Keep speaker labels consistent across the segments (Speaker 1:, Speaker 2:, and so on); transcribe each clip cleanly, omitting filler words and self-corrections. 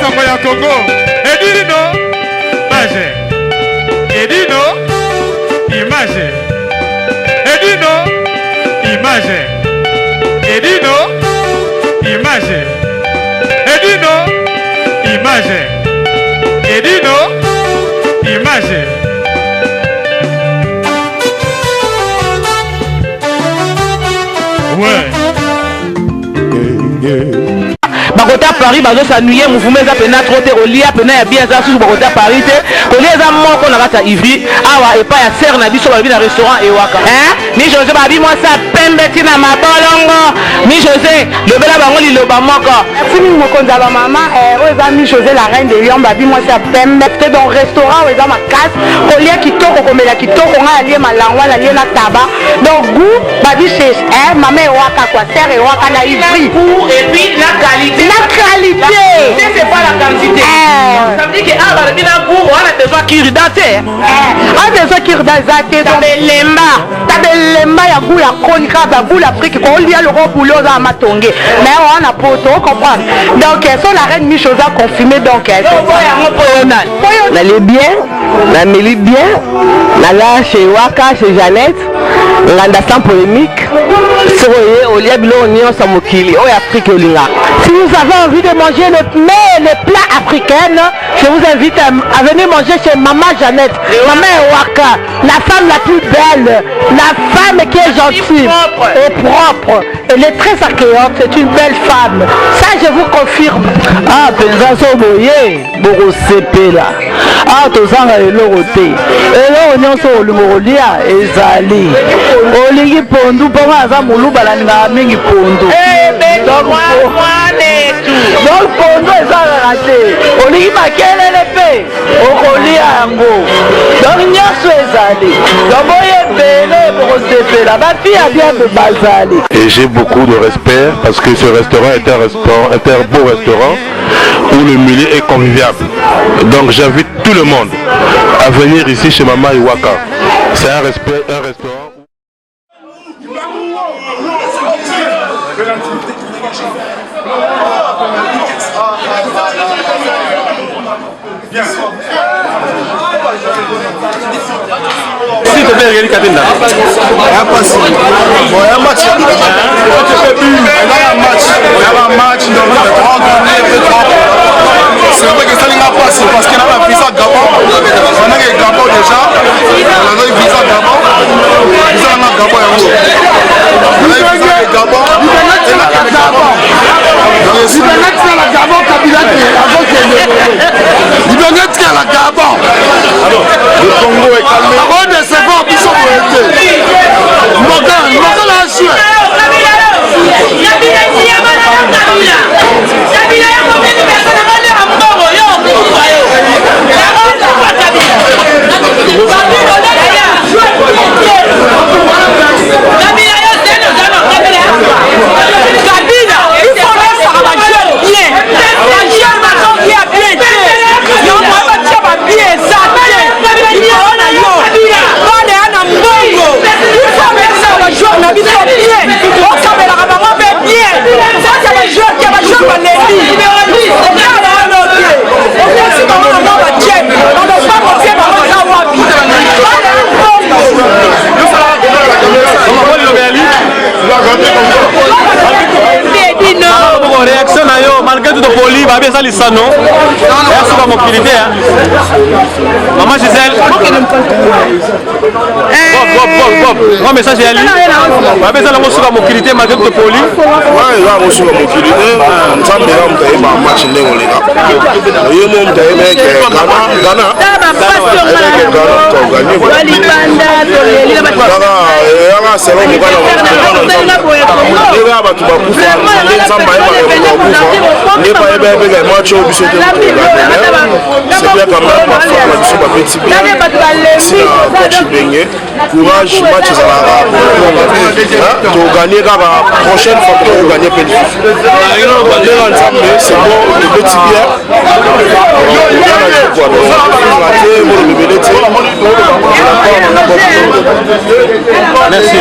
Speaker 1: sango ya Congo. Edino, image. Edino, image. Edino, image. Edino, image. Edino, image. Edino, image. Ouais.
Speaker 2: Bakota Paris bazo s'ennuyer mouvement za pena trop te olia pena ya bien za sous bakota Paris te olia za moko na kata Ivry awa epa ya serre na biso ba bi na restaurant Ewaka ni José ba bi moi ça pembe tina mabolongo ni José le bela bango liloba moko fini moko nzala mama oza ni José la reine de Lyon ba bi moi ça pembe te dans restaurant oza ma casse olia kitoko komela kitoko nga alie malangwa na lie na taba donc goût ba bi chez maman Ewaka quoi serre Ewaka na Ivry et puis la qualité. La qualité. C'est pas la quantité. Ça veut dire que ah bah le bina goût on a besoin kirdaté. On a besoin kirdaté. Tabelemba ya goût ya konika ba goût l'Afrique qu'on lit le roi boulot dans matongé. Mais on a poto comprendre. Donc sont la reine Michosa confirmée donc elle. On est bien, on Mélie bien, on là chez Waka chez Jeannette. Nganda sans polémique. Soyez au lieu de l'oignon sans mokili. Oh Afrique olinga. Si vous avez envie de manger les plats africains, je vous invite à venir manger chez Maman Jeannette. Maman Ewaka, la femme la plus belle, la femme qui est gentille et propre. Elle est très accueillante, c'est une belle femme. Ça, je vous confirme. Ah, Penzaso Boye, Boro Sepela. Ah, Tozanga et Loroté. Et là, on est sur le Morolia et Zali. Olingi Pondu, Poma Zamulu, Balanga, Mingi Pondu. Donc, Pondu est raté. Olingi Makele Lepe. Okolia Ango. Donc, Nyaso et Zali. Donc, Boye Bele, Boro Sepela. Ma fille a bien de Bazali.
Speaker 3: Et j'ai beaucoup de respect parce que ce restaurant est un beau restaurant où le milieu est convivial. Donc j'invite tout le monde à venir ici chez Maman Ewaka. C'est un restaurant.
Speaker 1: Si tu veux regarder Katinda.
Speaker 4: C'est vrai que ça n'a pas passé parce qu'il y a un visa Gabon. On a un Gabon déjà. On a un visa Gabon. Visa Gabon est où? On a un visa Gabon.
Speaker 3: Le Congo est calmé.
Speaker 1: Réaction malgré tout le poli, va bien ça les sanons. Merci pour mon qualité. Maman Gisèle. Bon message à lui. Va bien ça la mon qualité malgré tout le poli.
Speaker 3: Ouais, là on sur mon qualité. Nous sommes là on t'a pas match né on les gars. Yo mon t'a aimé Ghana.
Speaker 4: n'est pas avec les matchs au bus de c'est bien quand même parfois on a pas petit bien si la coach baigné courage match ça va pour gagner la prochaine fois pour gagner petit c'est bon le petit bien
Speaker 1: merci.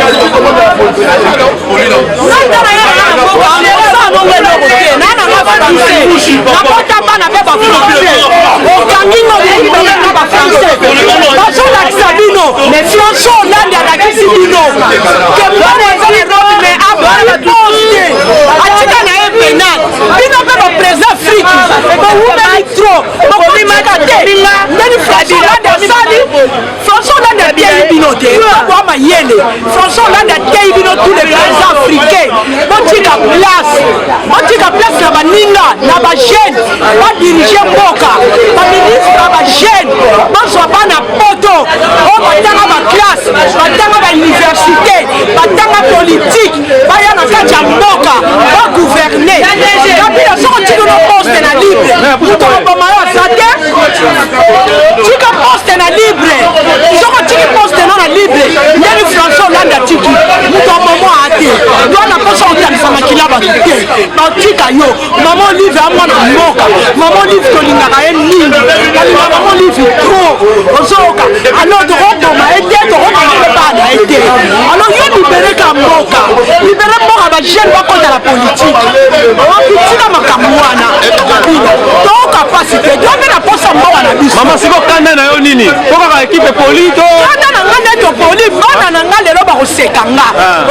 Speaker 2: mais François Hollande alakisi bino ke bana ezali robe mais abali poste atika na ye penal bino mpe baprésident afrique bowumeli tro bokomimaka te ndeni François Hollande asali François Hollande ateyi bino te bwa mayele François Hollande ateyi bino tous les présidents africains botika place na baninga na bajeune badirige mboka baministre na bajeune bazwa bana poto oyo batanga baklasse batanga bauniversité batanga politique baya na kati ya mboka bagouverne kabila soko tika no poste na libre moto obama yo aza te tika poste na libre soko tiki poste no na libre ndeni François Hollande atiki moto obama ate wana posa otanisa makila bato te batika yo mama olive amwana mboka mama olive tolingaka ye mingi kalinga mama olive trop ozoyoka alo tokoboma ete tokoboma mpe bana ete alo yo libereka mboka libere mboka bajeune bakota la politique okitika makambo wana toyoka pasi te tobe na posa mboka na biso
Speaker 1: mama siko kanda na yo nini po kaka ekipe poli to
Speaker 2: kanda na nga nde topoli bana na nga lelo bakoseka nga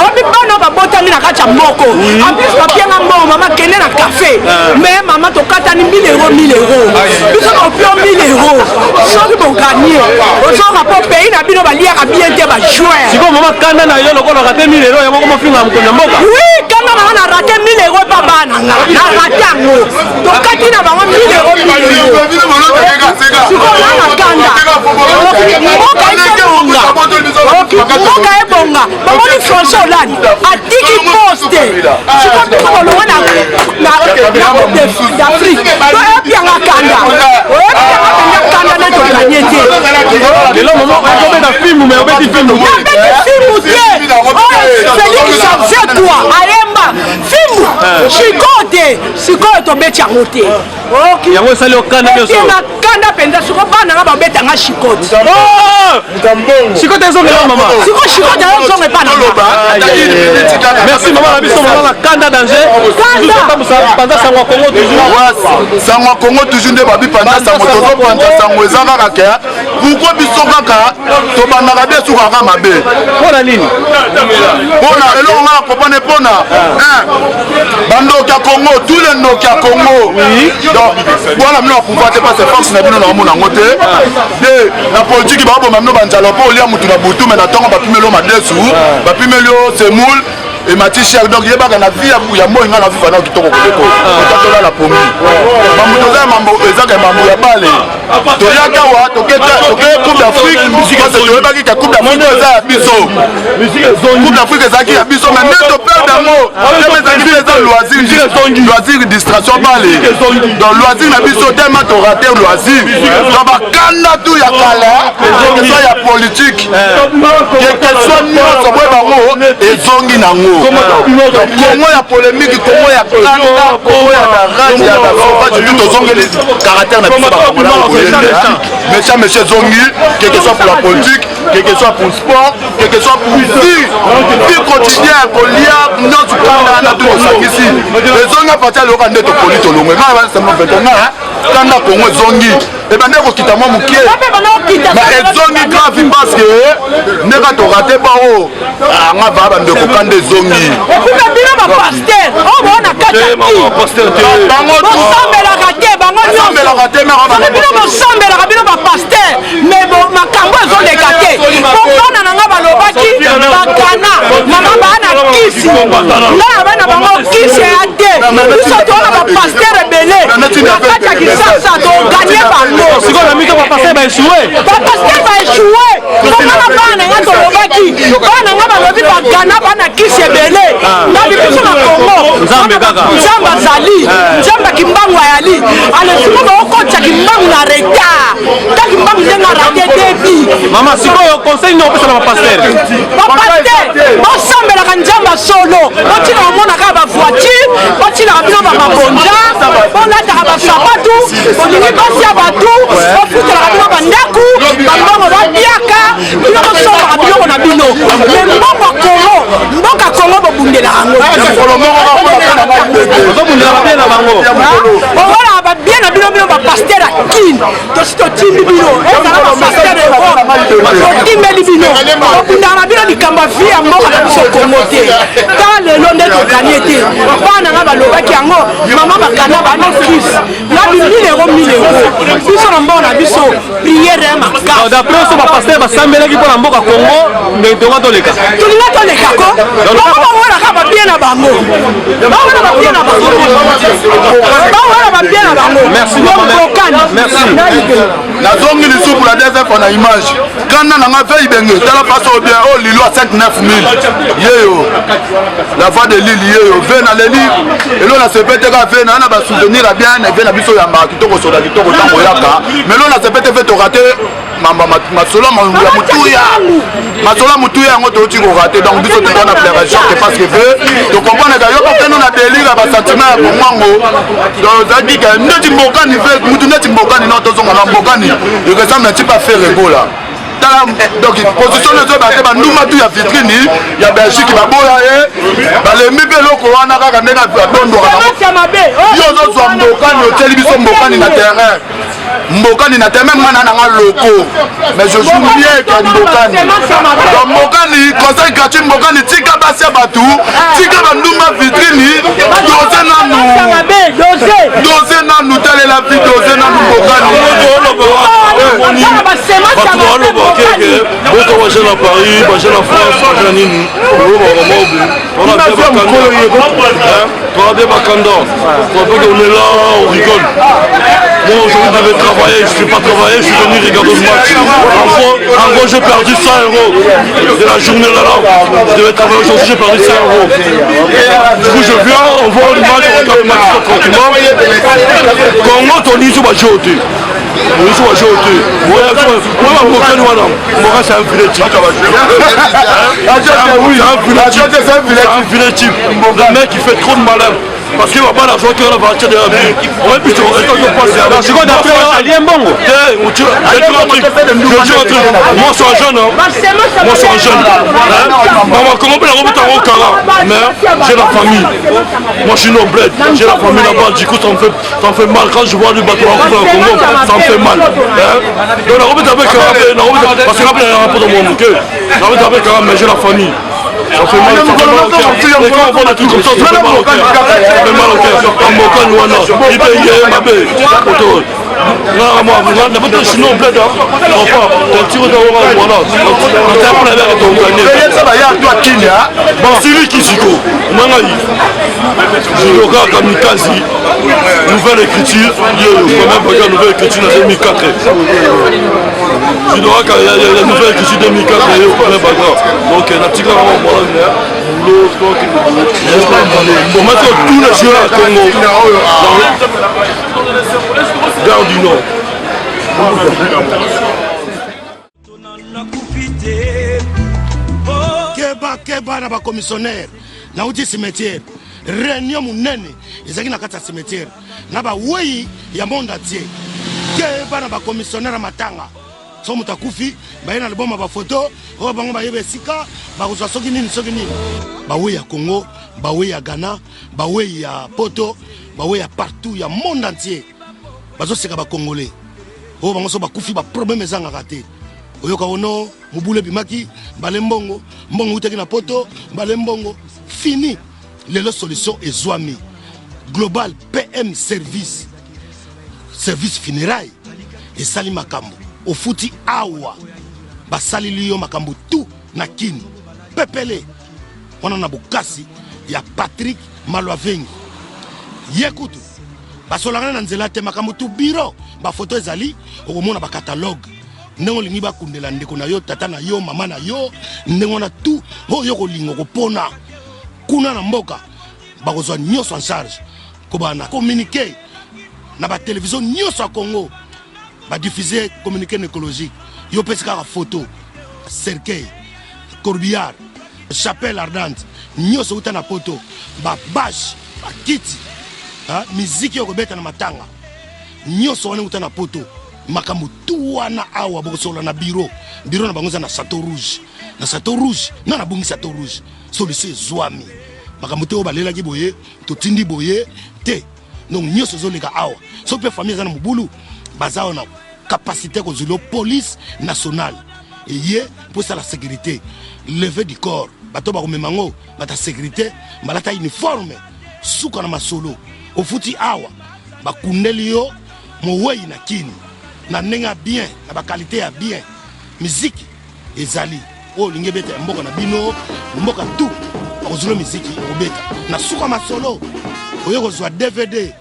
Speaker 2: obi bana babotami na kati ya moko amplis bapianga mbongo mama kende na kafe mais mama tokatani 1000 euros biso kopio 1000 euros soki boganie ozoka po pays na bino baliaka bien te bajoueur
Speaker 1: siko mama kanda na yo lokola rate 1000 euros yango komofinga mokonzi ya mboka
Speaker 2: oui kanda na nga na rate 1000 euros pa bana nga na rate yango tokati na bango 1000 euros sikoyo na kanda mboka ebonga mboka ebonga bamoni François Hollande atiki poste siko tukolonga na d'Afrique toyepianga kanda oyepianga penga kanda nde toganye te
Speaker 1: lelo mama okobeta filmu me obeti filmu
Speaker 2: nabeti filmu te oyo Félix Xavier toi ayemba filmu sikoyo te sikoyo tobeti yango te
Speaker 1: yango esali okanda nyonso
Speaker 2: kanda mpenza siko bana nga babetanga shikote
Speaker 1: shikote ezongela mama
Speaker 2: siko shikote ezonge bana
Speaker 1: merci mama na biso mama na kanda danger panza sango Congo toujours
Speaker 4: sango Congo toujours nde babi panza sango tozopanza sango eza kaka ke pourquoi biso kaka tobandaka de suka kaka mabe
Speaker 1: mpona nini
Speaker 4: mpona eloko nga na kopane mpona bandoki ya Congo tous les ndoki ya Congo donc wana bino bakouva te parce force na bino na omona yango te de na politiki bakoboma bino banzala mpo olia mutu na butu me na ntongo bapimeli yo madesu bapimeli yo semoule emati cher donc yebaka na vie ya moi nga na viva na kitoko koleko otatola la pomi mamuto eza mambo ezaka mambo ya bale toyaka wa toke coupe d'Afrique parce que toyebaki ka coupe d'Afrique eza ya biso coupe d'Afrique ezalaki ya biso mais nde toperde yango ezalaki eza loisir distraction bale donc loisir na biso tellement torate loisir donc bakanda tu ya kala que soit ya politique que soit nyonso boye bango ezongi nango Congo ya polémique, Congo ya kanda, Congo ya rage, ya sauvage, tout ozongeli caractère na biso bakongola koyende. Monsieur Zongi, quel que soit pour la politique, quel que soit pour le sport, quel que soit pour vie quotidienne, pour l'IA, non tu kanda na tout ça ici. Les zonga partir le rande to polito longue. Nga c'est mon bétonga, kanda Congo Zongi. Et ben neko kita moi mukie. Mais Zongi grave parce que neka to raté ba o. Nga va bande ko kande Zongi.
Speaker 2: okuba bino bapasteur oyo boona katibosambelaka te bango nyonso bino bosambelaka bino bapasteur mais makambo ezoleka te po bana na nga balobaki bakana mama baa na kisi nga na bana bango kisi ya te biso toona bapasteur ebele na kati ya kisasa toganye bango
Speaker 1: sikoyo na mito bapasteur baeshue
Speaker 2: komana bana na nga tolobaki bana na nga balobi bakana bana kisi ebele ngai biso na Congo nzambe azali nzambe kimbangu ayali alesiko baokotisa kimbangu na retard ta kimbangu ndenga rate debi
Speaker 1: mama sikoyo conseil nini opesa na bapasteur
Speaker 2: bosambelaka nzambe solo botinaka omonaka bavoiture botinaka bino bamabonja bolataka basapatu bolingi basi ya batu bofutelaka bino bandaku bambongo babiaka bino bosombaka biloko na bino me mbongo Congo mboka Congo bobundela yango owana babie na bino bino bapaster akine tosi totindi bino ezala bapaster totimbeli bino obundaka na bino likambo vi ya mboka na biso Congo te tala lelo nde tokanie te bana nga balobaki yango mama bakana banokis na bi 1000 € biso na mboka na biso priere ya makasi
Speaker 1: d'après oso bapaster basambelaki mpo na mboka Congo ndenge tonga toleka
Speaker 2: tolinga tolekako bamonaka babie na bango bawana babie na bango bawana babie na bango
Speaker 1: merci
Speaker 4: nazongi lisupu la deuxième fois na image kana nanga ve ibenge tala paso bien oh lilo 5-9 000 yeyo la voix de Lili yeyo ve na leli elo na sepete ka ve na ba souvenir a bien ve na biso ya mba kitoko soda kitoko tango yaka mais lo na sepete ve to rater mama masola ya mutuya yango to tiko rater donc biso to na plaisir choc parce que ve to comprendre que yo ko na délire ba sentiment ya mongo donc ça dit que ndeti mbokani ve mutu ndeti mbokani non to zonga na mbokani yo que ça n'a pas fait régola donc position de baté banduma tu ya vitrine ya Belgique baboya ye balemi pe loko wana kaka ndena tondora yo zo zo mbokani hôtel biso mbokani na terrain mbokani na terrain mwana na loko mais je joue bien que mbokani donc mbokani conseil gratuit mbokani tika basi batu tika banduma vitrine doze nanu tele la vie doze nanu mbokani
Speaker 5: beaucoup de gens à Paris, des gens en France, des gens on a bien Bakanda, on est là, on rigole. Moi aujourd'hui je devais travailler, je ne suis pas travaillé, je suis venu regarder le match. En gros j'ai perdu 100 € de la journée là. Je devais travailler aujourd'hui, j'ai perdu 100 €. Du coup je viens, on voit le match, on regarde le match tranquillement. Congo Tony joue à jouer. Oui, c'est un filet type. Un filet type. Le mec il fait trop de malin. Parce qu'il va pas l'argent qu'il va acheter de la vie. On va plus se passer. Moi je suis un jeune. Moi je suis un jeune. Maman, comment on peut la remettre en Okara? Mais j'ai la famille. Moi je suis noblette. J'ai la famille là-bas. Du coup ça me fait mal quand je vois du bateau en Congo. Ça me fait mal. Donc la remettre avec Kara. Parce que là il y a un rapport dans mon cœur. La remettre avec Kara, mais j'ai la famille. Ça fait mal au cœur. Et quand on voit des trucs comme ça, ça fait mal au cœur. Ça fait mal au cœur. En Mokan, Wana, il paye Mabé. Là, moi, je suis non bled. Enfin, tu tires d'avoir un voilà. Quand tu as la verre, tu as bon, Siri Kisiko, Mangaï, Jidoka Kamikazi, nouvelle écriture, quand même, nouvelle écriture en 2004. Jidoka, il y a la nouvelle écriture 2004, donc, l'article avant, voilà, pour mettre tous les jeux à Congo, Gare du Nord.
Speaker 6: Keba na ba commissionnaire na uti cimetière réunion munene ezaki na kata cimetière na ba wei ya monde entier keba na ba commissionnaire matanga so mutakufi ba na album ba photo o bango ba yebe sika ba kozwa soki nini ba wei ya Congo ba wei ya Ghana ba wei ya Poto ba wei ya partout ya monde entier bazo seka ba congolais o bango so ba kufi ba problème ezanga raté oyoka ono mubule bimaki mbale mbongo utaki na Poto mbale mbongo fini lelo solution ezwami global PM service funérailles et sali makambo ofuti awa basali liyo makambo tout na kini pepele wana na bokasi ya Patrick Malwavengi yekutu basolanga na nzela te makambo tout bureau ba photo ezali okomona ba catalogue ndenge lingi bakundela ndeko na yo tata na yo mama na yo ndenge na tout oyo kolingo kopona kuna na mboka bakozwa nyonso en charge kobana communiquer na ba télévision nyonso à Congo ba diffuser communiqué écologique yo pesika ka photo cercueil corbillard chapelle ardente nyonso uta na Poto ba bâche ba kiti musique yo kobeta na matanga nyonso wana uta na Poto makambo tu wana awa bokosola na bureau na bango na Château Rouge na bongi Château Rouge solution zwami makambo te obalelaki boye totindi boye te donc nyonso zoleka awa so pe famille za na mobulu bazao na capacité ko zulo police nationale et yé pour ça la sécurité lever du corps bato ba komemango bata sécurité balata uniforme suka na masolo ofuti awa bakundeli yo mowei na kini na nenga bien na ba qualité ya bien musique ezali o linge beta mboka na bino mboka tout bakozula musique obeta na suka masolo oyo kozwa DVD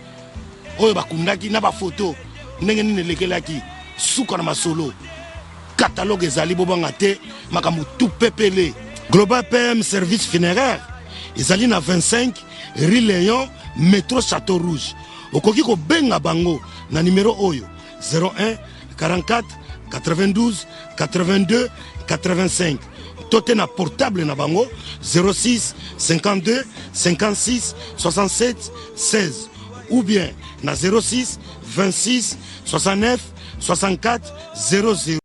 Speaker 6: oyo bakundaki na ba photo ndenge nini lekelaki suka na masolo catalogue ezali bobanga te makambo tout pepele Global PM service funéraire ezali na 25 rue Léon métro Château Rouge okoki ko benga bango na numéro oyo 01 44 92 82 85 tote na portable na bango 06 52 56 67 16 ou bien na 06 26 69 64 00